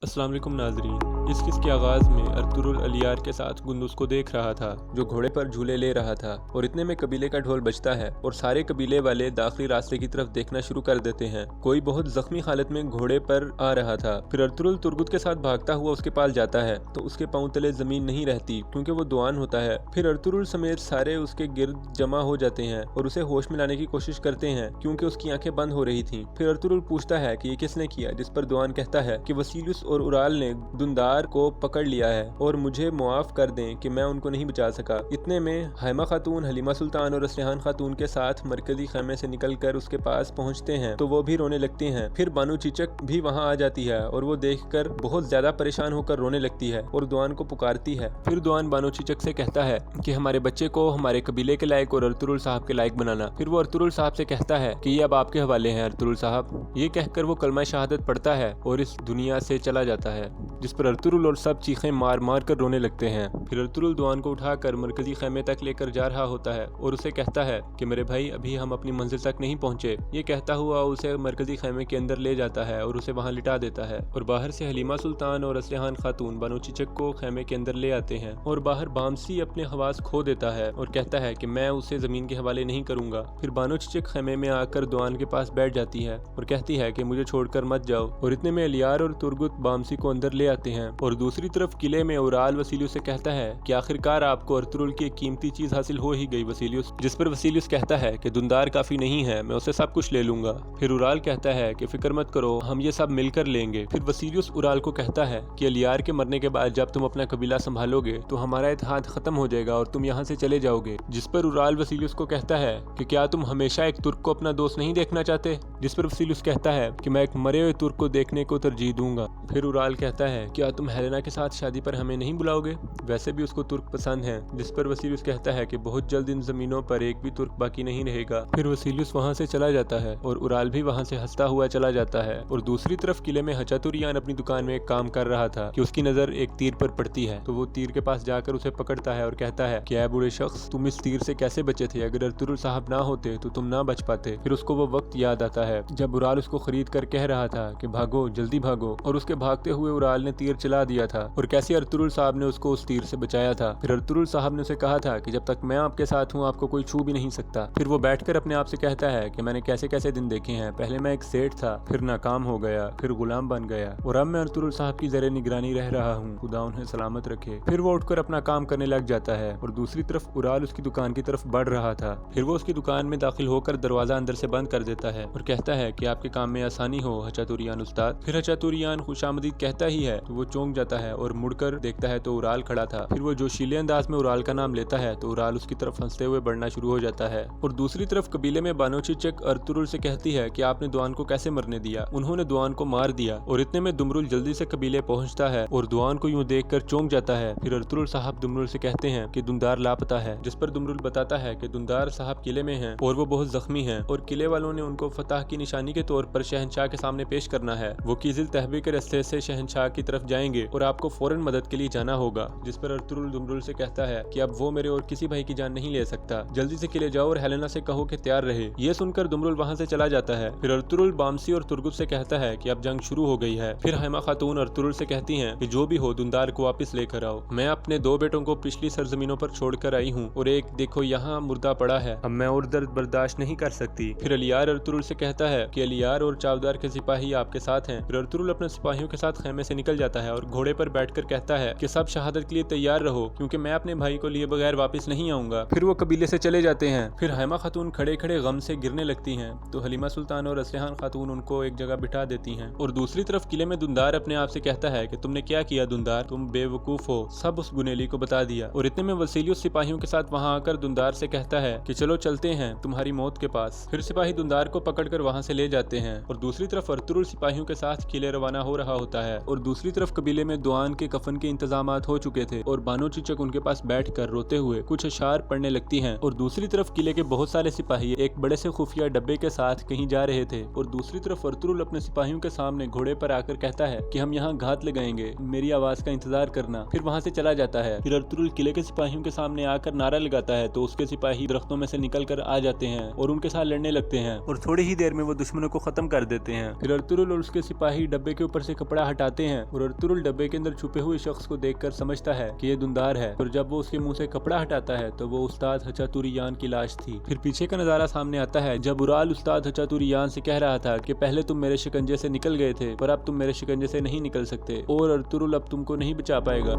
अस्सलाम वालेकुम नाज़रीन। इस किस के आगाज़ में अर्तुरुल अलियार के साथ गुंदुस को देख रहा था जो घोड़े पर झूले ले रहा था और इतने में कबीले का ढोल बजता है और सारे कबीले वाले दाखिली रास्ते की तरफ देखना शुरू कर देते हैं। कोई बहुत जख्मी हालत में घोड़े पर आ रहा था। फिर अर्तुरुल तुर्गुत के साथ भागता हुआ उसके पास जाता है तो उसके पाँव तले जमीन नहीं रहती क्योंकि वो दुआन होता है। फिर अर्तुरुल समेत सारे उसके गिर्द जमा हो जाते हैं और उसे होश में लाने की कोशिश करते हैं क्योंकि उसकी आंखें बंद हो रही थी। फिर अर्तुरुल पूछता है कि ये किसने किया, जिस पर दुआन कहता है कि वसीलुस और उराल ने दुंदार को पकड़ लिया है और मुझे मुआफ कर दें कि मैं उनको नहीं बचा सका। इतने में हैमा खातून, हलीमा सुल्तान और असलिहान खातून के साथ मरकजी खेमे से निकलकर उसके पास पहुंचते हैं तो वो भी रोने लगती हैं। फिर बानो चिचक भी वहां आ जाती है और वो देखकर बहुत ज्यादा परेशान होकर रोने लगती है और दुआन को पुकारती है। फिर दुआन बानो चिचक से कहता है कि हमारे बच्चे को हमारे कबीले के लायक और अर्तुरुल साहब के लायक बनाना। फिर वो अर्तुरुल साहब से कहता है कि ये अब आपके हवाले हैं अर्तुरुल साहब। ये कहकर वो कलमा शहादत पढ़ता है और इस दुनिया से चला जाता है, जिस पर अर्तुरुल और सब चीखें मार मार कर रोने लगते हैं। फिर अर्तुरुल दुआन को उठाकर मरकजी खेमे तक लेकर जा रहा होता है और उसे कहता है कि मेरे भाई अभी हम अपनी मंजिल तक नहीं पहुंचे। ये कहता हुआ उसे मरकजी खेमे के अंदर ले जाता है और उसे वहां लिटा देता है और बाहर से हलीमा सुल्तान और असलिहान खातून बानो चिचक को खेमे के अंदर ले आते हैं और बाहर बामसी अपने हवास खो देता है और कहता है कि मैं उसे जमीन के हवाले नहीं करूंगा। फिर बानो चिचक खेमे में आकर दुआन के पास बैठ जाती है और कहती है कि मुझे छोड़कर मत जाओ और इतने में अलियार और तुर्गुत बामसी को अंदर ले आते हैं। और दूसरी तरफ किले में उराल वसीलियुस से कहता है कि आखिरकार आपको अर्तुरुल की एक कीमती चीज हासिल हो ही गई वसीलियुस, जिस पर वसीलियुस कहता है कि दुंदार काफी नहीं है, मैं उसे सब कुछ ले लूंगा। फिर उराल कहता है कि फिक्र मत करो, हम ये सब मिलकर लेंगे। फिर वसीलियुस उराल को कहता है कि अलियार के मरने के बाद जब तुम अपना कबीला संभालोगे तो हमारा इत्तेहाद खत्म हो जाएगा और तुम यहाँ से चले जाओगे। जिस पर उराल वसीलियुस को कहता है कि क्या तुम हमेशा एक तुर्क को अपना दोस्त नहीं देखना चाहते। जिस पर वसीलियुस कहता है कि मैं एक मरे हुए तुर्क को देखने को तरजीह दूंगा। फिर उराल कहता है क्या तुम हेलेना के साथ शादी पर हमें नहीं बुलाओगे, वैसे भी उसको तुर्क पसंद है। जिस पर वसीलियुस कहता है कि बहुत जल्द इन जमीनों पर एक भी तुर्क बाकी नहीं रहेगा। फिर वसीलियुस वहां से चला जाता है और उराल भी वहां से हंसता हुआ चला जाता है। और दूसरी तरफ किले में हचातुरियान अपनी दुकान में एक काम कर रहा था कि उसकी नजर एक तीर पर पड़ती है तो वो तीर के पास जाकर उसे पकड़ता है और कहता है कि ऐ बूढ़े शख्स, तुम इस तीर से कैसे बचे थे, अगर अर्तुरुल साहब ना होते तो तुम ना बच पाते। फिर उसको वो वक्त याद आता है जब उराल उसको खरीद कर कह रहा था कि भागो, जल्दी भागो, और उसके भागते हुए उराल ने तीर चला दिया था और कैसे अर्तुरुल साहब ने उसको उस तीर से बचाया था। फिर अर्तुरुल साहब ने उसे कहा था कि जब तक मैं आपके साथ हूँ आपको कोई छू भी नहीं सकता। फिर वो बैठकर अपने आप से कहता है कि मैंने कैसे कैसे दिन देखे हैं, पहले मैं एक सेठ था, फिर नाकाम हो गया, फिर गुलाम बन गया और अब मैं अर्तुरुल साहब की ज़रे निगरानी रह रहा हूँ, खुदा उन्हें सलामत रखे। फिर वो उठकर अपना काम करने लग जाता है और दूसरी तरफ उराल उसकी दुकान की तरफ बढ़ रहा था। फिर वो उसकी दुकान में दाखिल होकर दरवाजा अंदर से बंद कर देता है और कहता है कि आपके काम में आसानी हो हचातुरियान उस्ताद। फिर हचातुरियान खुशामदीद कहता ही है तो वो चौंक जाता है और मुड़कर देखता है तो उराल खड़ा था। फिर वो जोशीले अंदाज में उराल का नाम लेता है तो उराल उसकी तरफ हंसते हुए बढ़ना शुरू हो जाता है। और दूसरी तरफ कबीले में बानो चिचक अर्तुरुल से कहती है कि आपने दुआन को कैसे मरने दिया। उन्होंने दुआन को मार दिया। और इतने में दुमरुल जल्दी से कबीले पहुंचता है और दुआन को यूं देखकर चौंक जाता है। फिर अर्तुरुल साहब दुमरुल से कहते हैं कि दुंदार लापता है, जिस पर दुमरुल बताता है कि दुंदार साहब किले में हैं और वो बहुत जख्मी हैं और किले वालों ने उनको फतह की निशानी के तौर पर शहनशाह के सामने पेश करना है। वो कीजिल तहबी के रास्ते से शहनशाह की तरफ जाएंगे और आपको फौरन मदद के लिए जाना होगा। जिस पर अर्तुरुल दुमरुल से कहता है कि अब वो मेरे और किसी भाई की जान नहीं ले सकता, जल्दी से किले जाओ और हेलेना से कहो कि तैयार रहे। ये सुनकर दुमरुल वहां से चला जाता है। फिर अर्तुरुल बामसी और तुर्गुत से कहता है कि अब जंग शुरू हो गई है। फिर हैमा खातून अर्तुरुल से कहती हैं कि जो भी हो दुंदार को वापस लेकर आओ, मैं अपने 2 बेटों को पिछली सरजमीनों पर छोड़कर आई हूँ और एक देखो यहाँ मुर्दा पड़ा है, अब मैं और दर्द बर्दाश्त नहीं कर सकती। फिर अलियार अर्तुरुल से कहता है कि अलियार और चावदार के सिपाही आपके साथ हैं। फिर अर्तुरुल अपने सिपाहियों के साथ खेमे से निकल जाता है और घोड़े पर बैठकर कहता है कि सब शहादत के लिए तैयार रहो क्योंकि मैं अपने भाई को लिए बगैर वापस नहीं आऊंगा। फिर वो कबीले से चले जाते हैं। फिर हैमा खातून खड़े खड़े गम से गिरने लगती हैं तो हलीमा सुल्तान और असलिहान खातून उनको एक जगह बिठा देती हैं। और दूसरी तरफ किले में दुंदार अपने आप से कहता है कि तुमने क्या किया दुंदार, तुम बेवकूफ हो, सब उस गुनेली को बता दिया। और इतने में वसीलियुस सिपाहियों के साथ वहां आकर दुंदार से कहता है कि चलो चलते हैं तुम्हारी मौत के पास। फिर सिपाही दुंदार को पकड़कर वहां से ले जाते हैं और दूसरी तरफ अर्तुरुल सिपाहियों के साथ किले रवाना हो रहा होता है और दूसरी तरफ कबीले कबीले में दुआन के कफन के इंतजामात हो चुके थे और बानो चीचक उनके पास बैठकर रोते हुए कुछ अशार पढ़ने लगती हैं। और दूसरी तरफ किले के बहुत सारे सिपाही एक बड़े से खुफिया डब्बे के साथ कहीं जा रहे थे और दूसरी तरफ अर्तुरुल अपने सिपाहियों के सामने घोड़े पर आकर कहता है कि हम यहाँ घात लगाएंगे, मेरी आवाज का इंतजार करना। फिर वहाँ से चला जाता है। फिर अर्तुरुल किले के सिपाहियों के सामने आकर नारा लगाता है तो उसके सिपाही दरख्तों में से निकल कर आ जाते हैं और उनके साथ लड़ने लगते हैं और थोड़ी ही देर में वो दुश्मनों को खत्म कर देते हैं। फिर अर्तुरुल और उसके सिपाही डब्बे के ऊपर से कपड़ा हटाते हैं और अर्तुरुल डब्बे के अंदर छुपे हुए शख्स को देखकर समझता है कि ये दुंदार है। और जब वो उसके मुंह से कपड़ा हटाता है तो वो उस्ताद हचातुरियान की लाश थी। फिर पीछे का नजारा सामने आता है जब उराल उस्ताद हचातुरियान से कह रहा था कि पहले तुम मेरे शिकंजे से निकल गए थे पर अब तुम मेरे शिकंजे से नहीं निकल सकते और अर्तुरुल अब तुमको नहीं बचा पाएगा।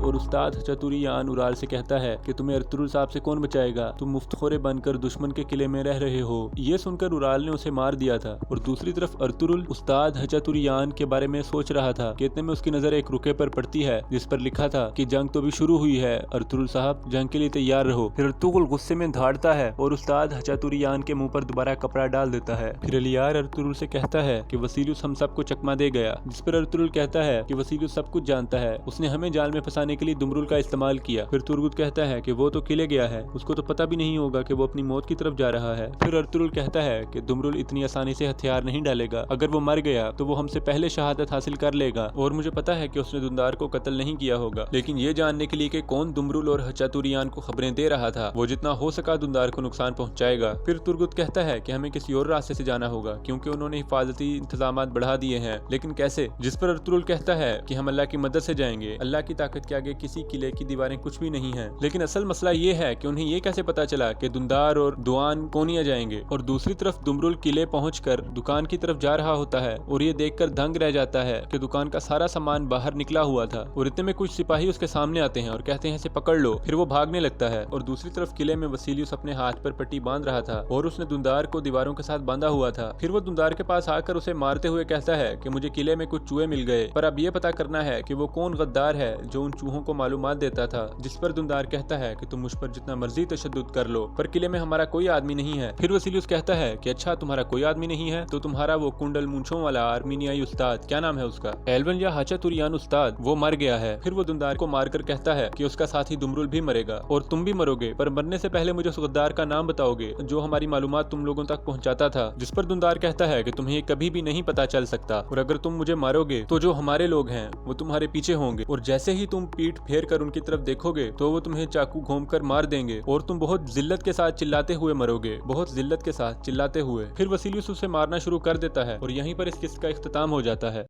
और उस्ताद हचातुरियान उराल से कहता है कि तुम्हें अर्तुरुल साहब से कौन बचाएगा, तुम मुफ्तखोरे बनकर दुश्मन के किले में रह रहे हो। ये सुनकर उराल ने उसे मार दिया था। और दूसरी तरफ अर्तुरुल उस्ताद हचातुरियान के बारे में सोच रहा था कि इतने में उसकी नजर एक रुके पर पड़ती है जिस पर लिखा था कि जंग तो भी शुरू हुई है, अर्तुरुल साहब जंग के लिए तैयार रहो। फिर अर्तुरुल गुस्से में धाड़ता है और उस्ताद हचातुरियान के मुंह पर दोबारा कपड़ा डाल देता है। फिर अलियार अर्तुरुल से कहता है कि वसीलुस हम सबको चकमा दे गया, जिस पर अर्तुरुल कहता है कि वसीलुस सब कुछ जानता है, उसने हमें जाल में फंसाने के लिए दुमरुल का इस्तेमाल किया। फिर तुर्गुत कहता है कि वो तो किले गया है, उसको तो पता भी नहीं होगा कि वो अपनी मौत की तरफ जा रहा है। फिर अर्तुरुल कहता है कि दुमरुल इतनी आसानी से हथियार नहीं डालेगा, अगर वो मर गया तो वो हमसे पहले शहादत हासिल कर लेगा और मुझे पता है कि उसने दुंदार को कत्ल नहीं किया होगा। लेकिन ये जानने के लिए कि कौन दुमरुल और हचातुरियान को खबरें दे रहा था, वो जितना हो सका दुंदार को नुकसान पहुंचाएगा। फिर तुर्गुत कहता है कि हमें किसी और रास्ते से जाना होगा क्योंकि उन्होंने हिफाजती इंतजाम बढ़ा दिए हैं, लेकिन कैसे? जिस पर अर्तुरुल कहता है कि हम अल्लाह की मदद से जाएंगे, अल्लाह की ताकत के आगे किसी किले की दीवारें कुछ भी नहीं है। लेकिन असल मसला ये है कि उन्हें ये कैसे पता चला कि दुंदार और दुआन कोनिया जाएंगे। और दूसरी तरफ दुमरुल किले पहुंचकर दुकान की तरफ जा रहा होता है और ये देखकर दंग रह जाता है कि दुकान का सारा सामान बाहर निकला हुआ था। और इतने में कुछ सिपाही उसके सामने आते हैं और कहते हैं इसे पकड़ लो। फिर वो भागने लगता है और दूसरी तरफ किले में वसीलियुस अपने हाथ पर पट्टी बांध रहा था और उसने दुंदार को दीवारों के साथ बांधा हुआ था। फिर वो दुंदार के पास आकर उसे मारते हुए कहता है कि मुझे किले में कुछ चूहे मिल गए, पर अब ये पता करना है कि वो कौन गद्दार है जो उन चूहों को मालूमात देता था। जिस पर दुंदार कहता है कि तुम मुझ पर जितना मर्जी तशद्दुद कर लो, पर किले में हमारा कोई आदमी नहीं है। फिर वसीलियुस कहता है कि अच्छा तुम्हारा कोई आदमी नहीं है तो तुम्हारा वो कुंडल मूंछों वाला आर्मीनियाई उस्ताद, क्या नाम है उसका, एल्वन या हचातुरियान उस्ताद, वो मर गया है। फिर वो दुंदार को मारकर कहता है कि उसका साथी दुमरुल भी मरेगा और तुम भी मरोगे, पर मरने से पहले मुझे उस गद्दार का नाम बताओगे जो हमारी मालूमात तुम लोगों तक पहुंचाता था। जिस पर दुंदार कहता है कि तुम्हें कभी भी नहीं पता चल सकता और अगर तुम मुझे मारोगे तो जो हमारे लोग हैं वो तुम्हारे पीछे होंगे और जैसे ही तुम पीठ फेर कर उनकी तरफ देखोगे तो वो तुम्हें चाकू घोंपकर मार देंगे और तुम बहुत जिल्लत के साथ चिल्लाते हुए मरोगे, बहुत जिल्लत के साथ चिल्लाते हुए। फिर वसीलियुस उसे मारना शुरू कर देता है और यहीं पर इस किस्से का इख्तिताम हो जाता है।